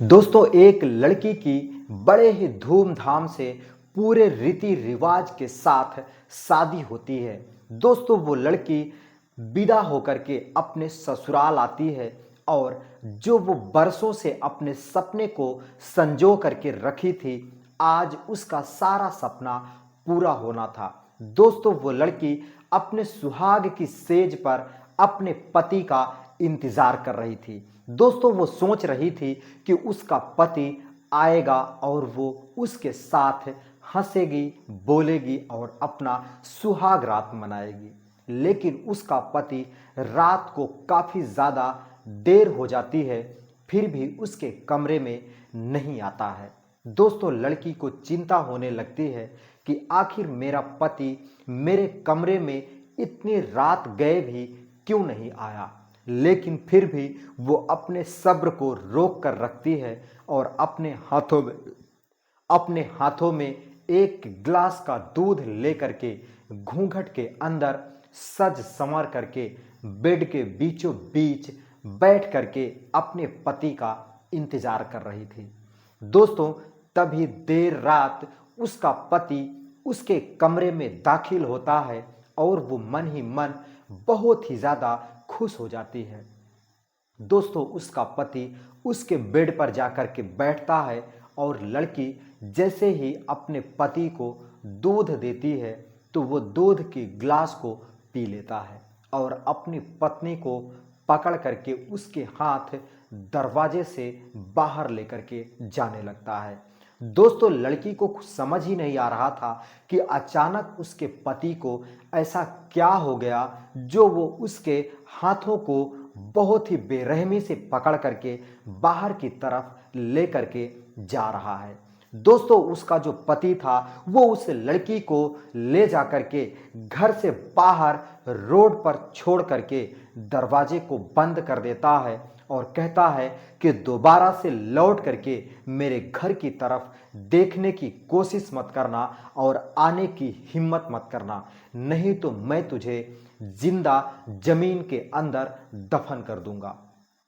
दोस्तों, एक लड़की की बड़े ही धूमधाम से पूरे रीति रिवाज के साथ शादी होती है। दोस्तों, वो लड़की विदा होकर के अपने ससुराल आती है और जो वो बरसों से अपने सपने को संजो करके रखी थी, आज उसका सारा सपना पूरा होना था। दोस्तों, वो लड़की अपने सुहाग की सेज पर अपने पति का इंतजार कर रही थी। दोस्तों, वो सोच रही थी कि उसका पति आएगा और वो उसके साथ हंसेगी, बोलेगी और अपना सुहाग रात मनाएगी। लेकिन उसका पति रात को काफ़ी ज़्यादा देर हो जाती है, फिर भी उसके कमरे में नहीं आता है। दोस्तों, लड़की को चिंता होने लगती है कि आखिर मेरा पति मेरे कमरे में इतनी रात गए भी क्यों नहीं आया। लेकिन फिर भी वो अपने सब्र को रोक कर रखती है और अपने हाथों में एक गिलास का दूध लेकर के घूंघट के अंदर सज संवर करके बेड के बीचों बीच बैठ करके अपने पति का इंतजार कर रही थी। दोस्तों, तभी देर रात उसका पति उसके कमरे में दाखिल होता है और वो मन ही मन बहुत ही ज़्यादा खुश हो जाती है। दोस्तों, उसका पति उसके बेड पर जाकर के बैठता है और लड़की जैसे ही अपने पति को दूध देती है तो वो दूध के गिलास को पी लेता है और अपनी पत्नी को पकड़ करके उसके हाथ दरवाजे से बाहर लेकर के जाने लगता है। दोस्तों, लड़की को कुछ समझ ही नहीं आ रहा था कि अचानक उसके पति को ऐसा क्या हो गया जो वो उसके हाथों को बहुत ही बेरहमी से पकड़ करके बाहर की तरफ ले करके जा रहा है। दोस्तों, उसका जो पति था वो उस लड़की को ले जा करके घर से बाहर रोड पर छोड़ करके दरवाजे को बंद कर देता है और कहता है कि दोबारा से लौट करके मेरे घर की तरफ देखने की कोशिश मत करना और आने की हिम्मत मत करना, नहीं तो मैं तुझे जिंदा जमीन के अंदर दफन कर दूंगा।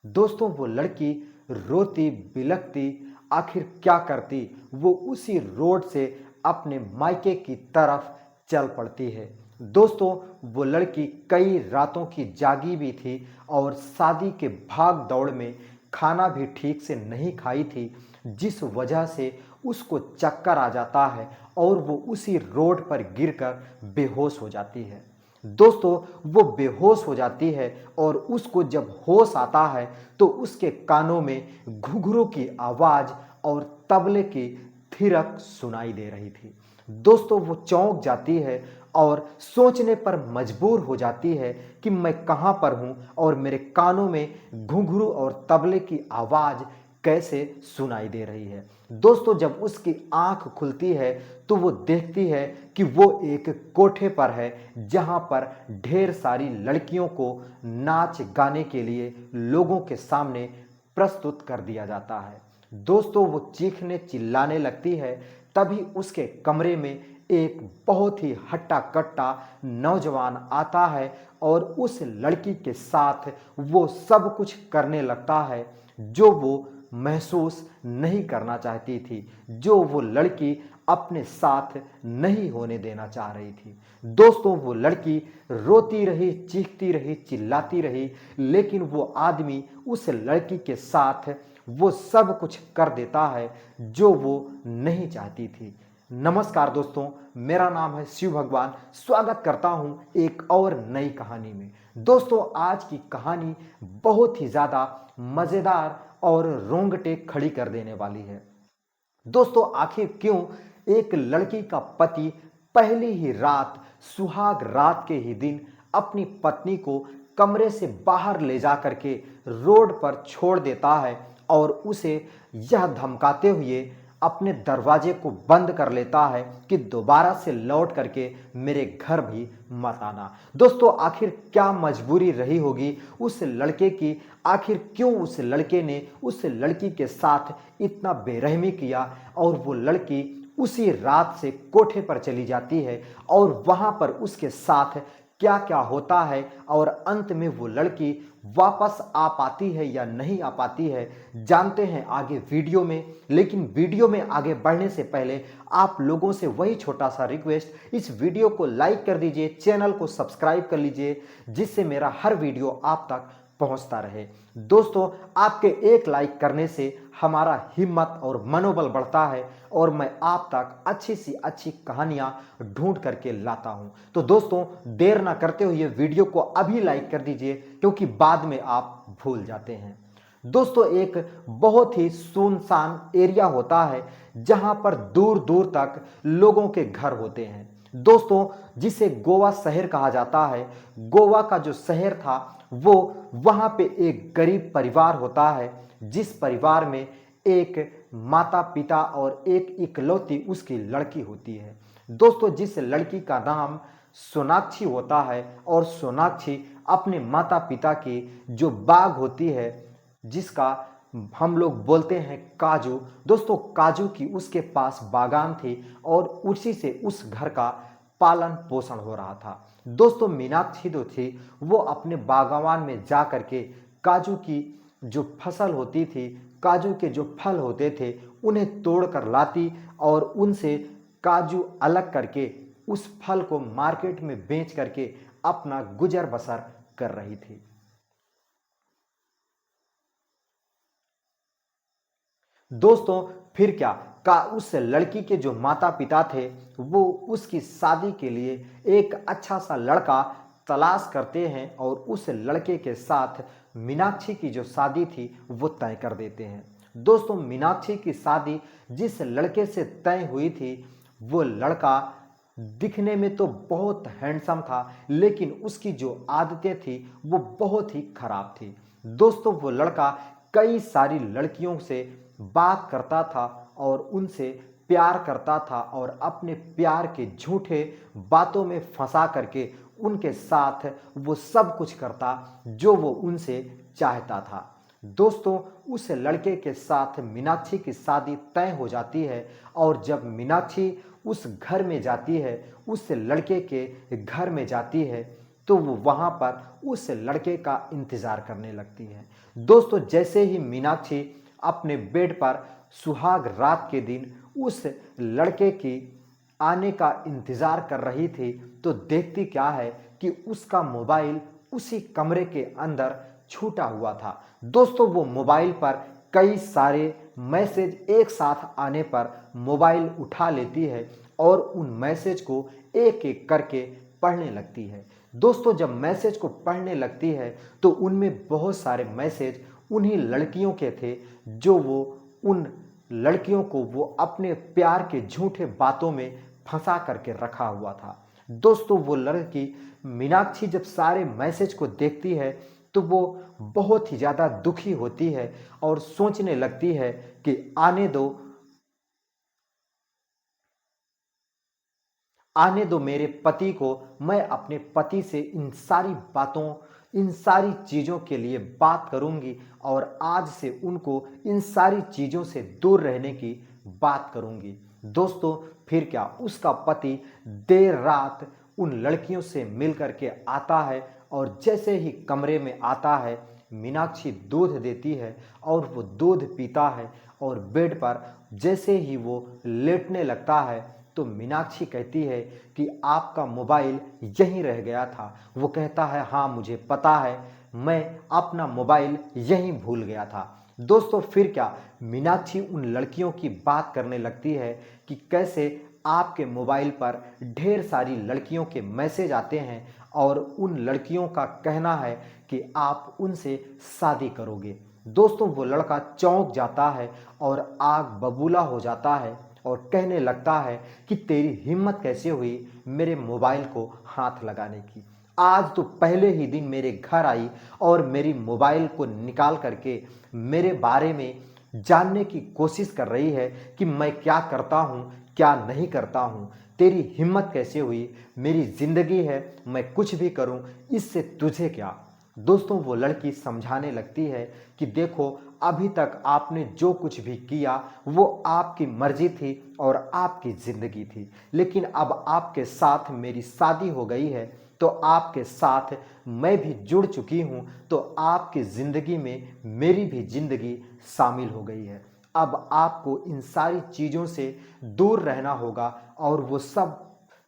दोस्तों, वो लड़की रोती बिलखती आखिर क्या करती, वो उसी रोड से अपने मायके की तरफ चल पड़ती है। दोस्तों, वो लड़की कई रातों की जागी भी थी और शादी के भाग दौड़ में खाना भी ठीक से नहीं खाई थी, जिस वजह से उसको चक्कर आ जाता है और वो उसी रोड पर गिरकर बेहोश हो जाती है। दोस्तों, वो बेहोश हो जाती है और उसको जब होश आता है तो उसके कानों में घुघरू की आवाज़ और तबले की थिरक सुनाई दे रही थी। दोस्तों, वो चौंक जाती है और सोचने पर मजबूर हो जाती है कि मैं कहाँ पर हूँ और मेरे कानों में घुंघरू और तबले की आवाज़ कैसे सुनाई दे रही है। दोस्तों, जब उसकी आंख खुलती है तो वो देखती है कि वो एक कोठे पर है जहाँ पर ढेर सारी लड़कियों को नाच गाने के लिए लोगों के सामने प्रस्तुत कर दिया जाता है। दोस्तों, वो चीखने चिल्लाने लगती है। तभी उसके कमरे में एक बहुत ही हट्टा कट्टा नौजवान आता है और उस लड़की के साथ वो सब कुछ करने लगता है जो वो महसूस नहीं करना चाहती थी, जो वो लड़की अपने साथ नहीं होने देना चाह रही थी। दोस्तों, वो लड़की रोती रही, चीखती रही, चिल्लाती रही, लेकिन वो आदमी उस लड़की के साथ वो सब कुछ कर देता है जो वो नहीं चाहती थी। नमस्कार दोस्तों, मेरा नाम है शिव भगवान। स्वागत करता हूं एक और नई कहानी में। दोस्तों, आज की कहानी बहुत ही ज़्यादा मज़ेदार और रोंगटे खड़ी कर देने वाली है। दोस्तों, आखिर क्यों एक लड़की का पति पहली ही रात, सुहाग रात के ही दिन अपनी पत्नी को कमरे से बाहर ले जा करके रोड पर छोड़ देता है और उसे यह धमकाते हुए अपने दरवाजे को बंद कर लेता है कि दोबारा से लौट करके मेरे घर भी मत आना। दोस्तों, आखिर क्या मजबूरी रही होगी उस लड़के की, आखिर क्यों उस लड़के ने उस लड़की के साथ इतना बेरहमी किया और वो लड़की उसी रात से कोठे पर चली जाती है और वहां पर उसके साथ क्या क्या होता है और अंत में वो लड़की वापस आ पाती है या नहीं आ पाती है, जानते हैं आगे वीडियो में। लेकिन वीडियो में आगे बढ़ने से पहले आप लोगों से वही छोटा सा रिक्वेस्ट, इस वीडियो को लाइक कर दीजिए, चैनल को सब्सक्राइब कर लीजिए, जिससे मेरा हर वीडियो आप तक पहुंचता रहे। दोस्तों, आपके एक लाइक करने से हमारा हिम्मत और मनोबल बढ़ता है और मैं आप तक अच्छी सी अच्छी कहानियां ढूंढ करके लाता हूं। तो दोस्तों, देर ना करते हुए वीडियो को अभी लाइक कर दीजिए, क्योंकि बाद में आप भूल जाते हैं। दोस्तों, एक बहुत ही सुनसान एरिया होता है जहां पर दूर दूर तक लोगों के घर होते हैं। दोस्तों, जिसे गोवा शहर कहा जाता है, गोवा का जो शहर था वो, वहां पे एक गरीब परिवार होता है, जिस परिवार में एक माता पिता और एक इकलौती उसकी लड़की होती है। दोस्तों, जिस लड़की का नाम सोनाक्षी होता है और सोनाक्षी अपने माता पिता की जो बाग होती है, जिसका हम लोग बोलते हैं काजू। दोस्तों, काजू की उसके पास बागान थी और उसी से उस घर का पालन पोषण हो रहा था। दोस्तों, मीनाक्षी जो थी वो अपने बागवान में जा करके काजू की जो फसल होती थी, काजू के जो फल होते थे, उन्हें तोड़ कर लाती और उनसे काजू अलग करके उस फल को मार्केट में बेच करके अपना गुजर बसर कर रही थी। दोस्तों, फिर क्या का उस लड़की के जो माता पिता थे वो उसकी शादी के लिए एक अच्छा सा लड़का तलाश करते हैं और उस लड़के के साथ मीनाक्षी की जो शादी थी वो तय कर देते हैं। दोस्तों, मीनाक्षी की शादी जिस लड़के से तय हुई थी, वो लड़का दिखने में तो बहुत हैंडसम था, लेकिन उसकी जो आदतें थी वो बहुत ही खराब थी। दोस्तों, वो लड़का कई सारी लड़कियों से बात करता था और उनसे प्यार करता था और अपने प्यार के झूठे बातों में फंसा करके उनके साथ वो सब कुछ करता जो वो उनसे चाहता था। दोस्तों, उस लड़के के साथ मीनाक्षी की शादी तय हो जाती है और जब मीनाक्षी उस घर में जाती है, उस लड़के के घर में जाती है, तो वो वहाँ पर उस लड़के का इंतज़ार करने लगती है। दोस्तों, जैसे ही मीनाक्षी अपने बेड पर सुहाग रात के दिन उस लड़के की आने का इंतज़ार कर रही थी, तो देखती क्या है कि उसका मोबाइल उसी कमरे के अंदर छूटा हुआ था। दोस्तों, वो मोबाइल पर कई सारे मैसेज एक साथ आने पर मोबाइल उठा लेती है और उन मैसेज को एक एक करके पढ़ने लगती है। दोस्तों, जब मैसेज को पढ़ने लगती है तो उनमें बहुत सारे मैसेज उन्हीं लड़कियों के थे जो वो उन लड़कियों को वो अपने प्यार के झूठे बातों में फंसा करके रखा हुआ था। दोस्तों, वो लड़की मीनाक्षी जब सारे मैसेज को देखती है तो वो बहुत ही ज़्यादा दुखी होती है और सोचने लगती है कि आने दो मेरे पति को, मैं अपने पति से इन सारी बातों, इन सारी चीज़ों के लिए बात करूंगी और आज से उनको इन सारी चीज़ों से दूर रहने की बात करूंगी। दोस्तों, फिर क्या, उसका पति देर रात उन लड़कियों से मिल करके आता है और जैसे ही कमरे में आता है, मीनाक्षी दूध देती है और वो दूध पीता है और बेड पर जैसे ही वो लेटने लगता है तो मीनाक्षी कहती है कि आपका मोबाइल यहीं रह गया था। वो कहता है, हाँ मुझे पता है, मैं अपना मोबाइल यहीं भूल गया था। दोस्तों, फिर क्या, मीनाक्षी उन लड़कियों की बात करने लगती है कि कैसे आपके मोबाइल पर ढेर सारी लड़कियों के मैसेज आते हैं और उन लड़कियों का कहना है कि आप उनसे शादी करोगे। दोस्तों, वो लड़का चौंक जाता है और आग बबूला हो जाता है और कहने लगता है कि तेरी हिम्मत कैसे हुई मेरे मोबाइल को हाथ लगाने की। आज तो पहले ही दिन मेरे घर आई और मेरी मोबाइल को निकाल करके मेरे बारे में जानने की कोशिश कर रही है कि मैं क्या करता हूँ, क्या नहीं करता हूँ। तेरी हिम्मत कैसे हुई, मेरी ज़िंदगी है, मैं कुछ भी करूँ, इससे तुझे क्या। दोस्तों, वो लड़की समझाने लगती है कि देखो, अभी तक आपने जो कुछ भी किया वो आपकी मर्जी थी और आपकी ज़िंदगी थी, लेकिन अब आपके साथ मेरी शादी हो गई है तो आपके साथ मैं भी जुड़ चुकी हूँ, तो आपकी ज़िंदगी में मेरी भी ज़िंदगी शामिल हो गई है। अब आपको इन सारी चीज़ों से दूर रहना होगा और वो सब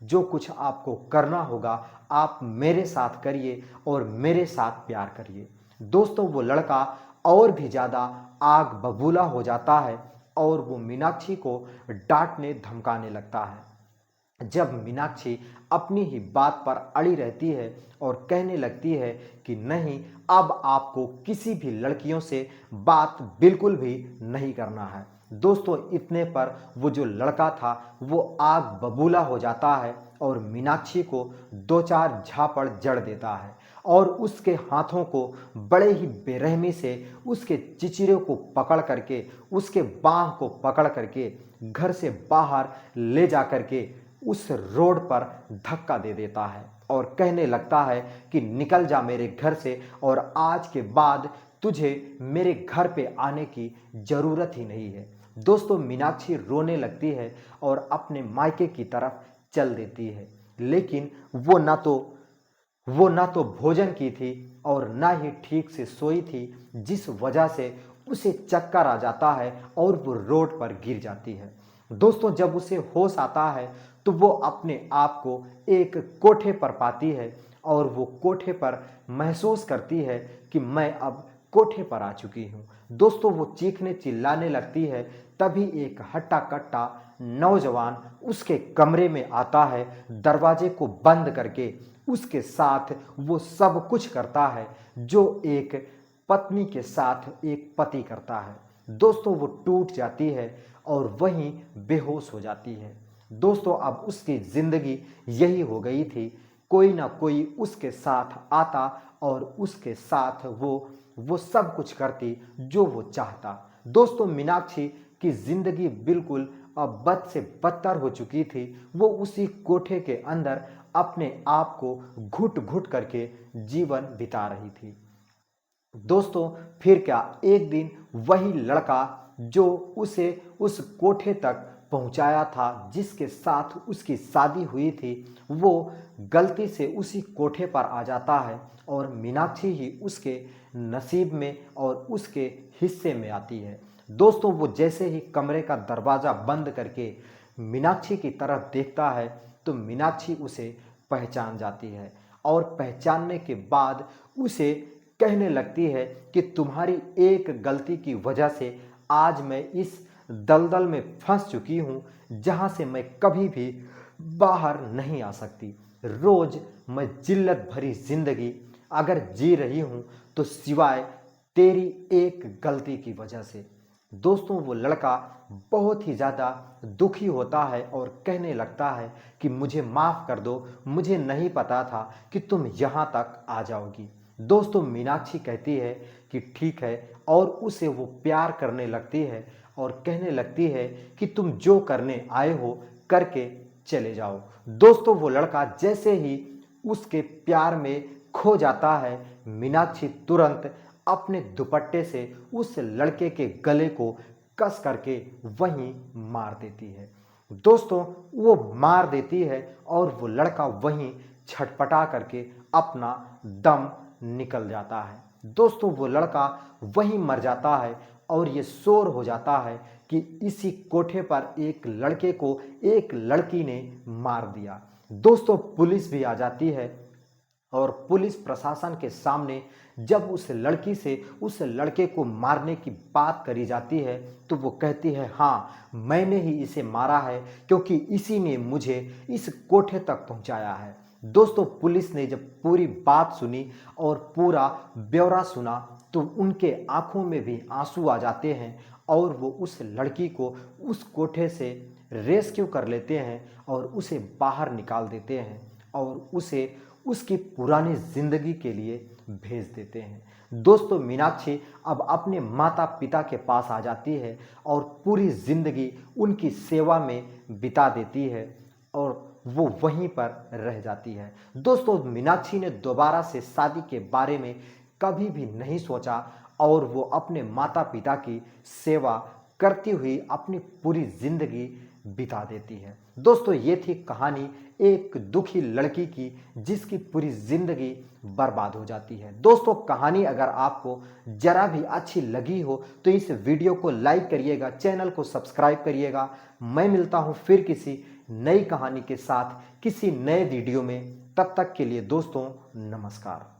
जो कुछ आपको करना होगा आप मेरे साथ करिए और मेरे साथ प्यार करिए। दोस्तों, वो लड़का और भी ज़्यादा आग बबूला हो जाता है और वो मीनाक्षी को डांटने धमकाने लगता है। जब मीनाक्षी अपनी ही बात पर अड़ी रहती है और कहने लगती है कि नहीं, अब आपको किसी भी लड़कियों से बात बिल्कुल भी नहीं करना है। दोस्तों, इतने पर वो जो लड़का था वो आग बबूला हो जाता है और मीनाक्षी को दो चार झापड़ जड़ देता है और उसके हाथों को बड़े ही बेरहमी से उसके चिचिरे को पकड़ करके, उसके बाँह को पकड़ करके घर से बाहर ले जा करके उस रोड पर धक्का दे देता है और कहने लगता है कि निकल जा मेरे घर से और आज के बाद तुझे मेरे घर पे आने की ज़रूरत ही नहीं है। दोस्तों, मीनाक्षी रोने लगती है और अपने मायके की तरफ चल देती है, लेकिन वो ना तो भोजन की थी और ना ही ठीक से सोई थी, जिस वजह से उसे चक्कर आ जाता है और वो रोड पर गिर जाती है। दोस्तों, जब उसे होश आता है तो वो अपने आप को एक कोठे पर पाती है और वो कोठे पर महसूस करती है कि मैं अब कोठे पर आ चुकी हूँ। दोस्तों, वो चीखने चिल्लाने लगती है, तभी एक हट्टा कट्टा नौजवान उसके कमरे में आता है, दरवाजे को बंद करके उसके साथ वो सब कुछ करता है जो एक पत्नी के साथ एक पति करता है। दोस्तों, वो टूट जाती है और वहीं बेहोश हो जाती है। दोस्तों, अब उसकी ज़िंदगी यही हो गई थी, कोई ना कोई उसके साथ आता और उसके साथ वो सब कुछ करती जो वो चाहता। दोस्तों, मीनाक्षी की ज़िंदगी बिल्कुल अब बद से बदतर हो चुकी थी। वो उसी कोठे के अंदर अपने आप को घुट घुट करके जीवन बिता रही थी। दोस्तों, फिर क्या, एक दिन वही लड़का जो उसे उस कोठे तक पहुंचाया था, जिसके साथ उसकी शादी हुई थी, वो गलती से उसी कोठे पर आ जाता है और मीनाक्षी ही उसके नसीब में और उसके हिस्से में आती है। दोस्तों, वो जैसे ही कमरे का दरवाज़ा बंद करके मीनाक्षी की तरफ देखता है तो मीनाक्षी उसे पहचान जाती है और पहचानने के बाद उसे कहने लगती है कि तुम्हारी एक गलती की वजह से आज मैं इस दलदल में फंस चुकी हूँ, जहाँ से मैं कभी भी बाहर नहीं आ सकती। रोज़ मैं जिल्लत भरी ज़िंदगी अगर जी रही हूँ तो सिवाय तेरी एक गलती की वजह से। दोस्तों, वो लड़का बहुत ही ज़्यादा दुखी होता है और कहने लगता है कि मुझे माफ़ कर दो, मुझे नहीं पता था कि तुम यहाँ तक आ जाओगी। दोस्तों, मीनाक्षी कहती है कि ठीक है और उसे वो प्यार करने लगती है और कहने लगती है कि तुम जो करने आए हो करके चले जाओ। दोस्तों, वो लड़का जैसे ही उसके प्यार में खो जाता है, मीनाक्षी तुरंत अपने दुपट्टे से उस लड़के के गले को कस करके वहीं मार देती है। दोस्तों, वो मार देती है और वो लड़का वहीं छटपटा करके अपना दम निकल जाता है। दोस्तों, वो लड़का वहीं मर जाता है और ये शोर हो जाता है कि इसी कोठे पर एक लड़के को एक लड़की ने मार दिया। दोस्तों, पुलिस भी आ जाती है और पुलिस प्रशासन के सामने जब उस लड़की से उस लड़के को मारने की बात करी जाती है तो वो कहती है, हाँ, मैंने ही इसे मारा है क्योंकि इसी ने मुझे इस कोठे तक पहुंचाया है। दोस्तों, पुलिस ने जब पूरी बात सुनी और पूरा ब्यौरा सुना तो उनके आंखों में भी आंसू आ जाते हैं और वो उस लड़की को उस कोठे से रेस्क्यू कर लेते हैं और उसे बाहर निकाल देते हैं और उसे उसकी पुरानी ज़िंदगी के लिए भेज देते हैं। दोस्तों, मीनाक्षी अब अपने माता पिता के पास आ जाती है और पूरी ज़िंदगी उनकी सेवा में बिता देती है और वो वहीं पर रह जाती है। दोस्तों, मीनाक्षी ने दोबारा से शादी के बारे में कभी भी नहीं सोचा और वो अपने माता पिता की सेवा करती हुई अपनी पूरी ज़िंदगी बिता देती है। दोस्तों, ये थी कहानी एक दुखी लड़की की जिसकी पूरी जिंदगी बर्बाद हो जाती है। दोस्तों, कहानी अगर आपको जरा भी अच्छी लगी हो तो इस वीडियो को लाइक करिएगा, चैनल को सब्सक्राइब करिएगा। मैं मिलता हूं फिर किसी नई कहानी के साथ किसी नए वीडियो में। तब तक के लिए दोस्तों, नमस्कार।